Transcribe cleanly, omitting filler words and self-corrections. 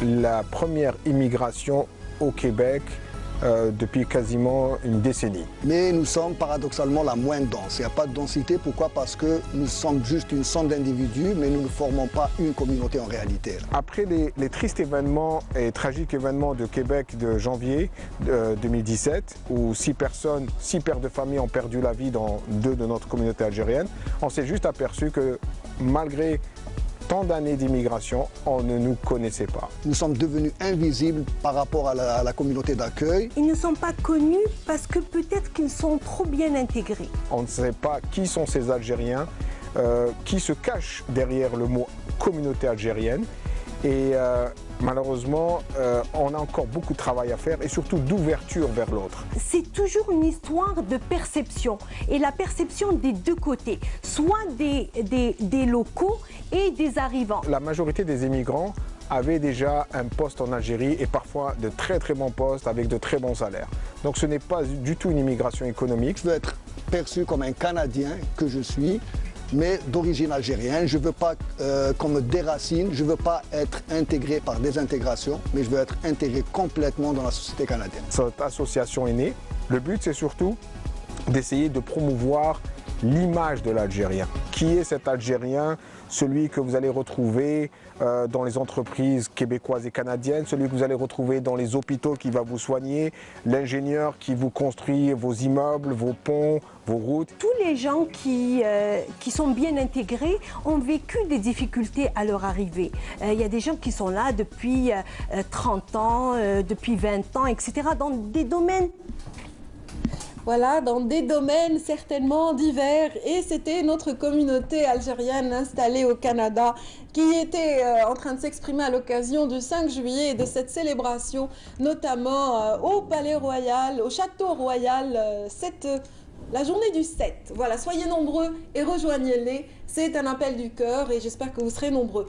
la première immigration au Québec depuis quasiment une décennie. Mais nous sommes paradoxalement la moins dense. Il n'y a pas de densité. Pourquoi? Parce que nous sommes juste une somme d'individus, mais nous ne formons pas une communauté en réalité. Après les tristes événements et tragiques événements de Québec de janvier 2017, où 6 personnes, 6 pères de famille ont perdu la vie dans 2 de notre communauté algérienne, on s'est juste aperçu que malgré tant d'années d'immigration, on ne nous connaissait pas. Nous sommes devenus invisibles par rapport à la communauté d'accueil. Ils ne sont pas connus parce que peut-être qu'ils sont trop bien intégrés. On ne sait pas qui sont ces Algériens, qui se cachent derrière le mot communauté algérienne. Et malheureusement, on a encore beaucoup de travail à faire et surtout d'ouverture vers l'autre. C'est toujours une histoire de perception et la perception des deux côtés, soit des locaux et des arrivants. La majorité des immigrants avaient déjà un poste en Algérie et parfois de très bons postes avec de très bons salaires. Donc ce n'est pas du tout une immigration économique. Je veux être perçu comme un Canadien que je suis, mais d'origine algérienne. Je ne veux pas qu'on me déracine, je ne veux pas être intégré par désintégration, mais je veux être intégré complètement dans la société canadienne. Cette association est née. Le but, c'est surtout d'essayer de promouvoir l'image de l'Algérien. Qui est cet Algérien? Celui que vous allez retrouver dans les entreprises québécoises et canadiennes, celui que vous allez retrouver dans les hôpitaux qui va vous soigner, l'ingénieur qui vous construit vos immeubles, vos ponts, vos routes. Tous les gens qui sont bien intégrés ont vécu des difficultés à leur arrivée. Il y a des gens qui sont là depuis 30 ans, depuis 20 ans, etc. dans des domaines. Voilà, dans des domaines certainement divers. Et c'était notre communauté algérienne installée au Canada qui était en train de s'exprimer à l'occasion du 5 juillet et de cette célébration, notamment au Palais Royal, au Château Royal, la journée du 7. Voilà, soyez nombreux et rejoignez-les. C'est un appel du cœur et j'espère que vous serez nombreux.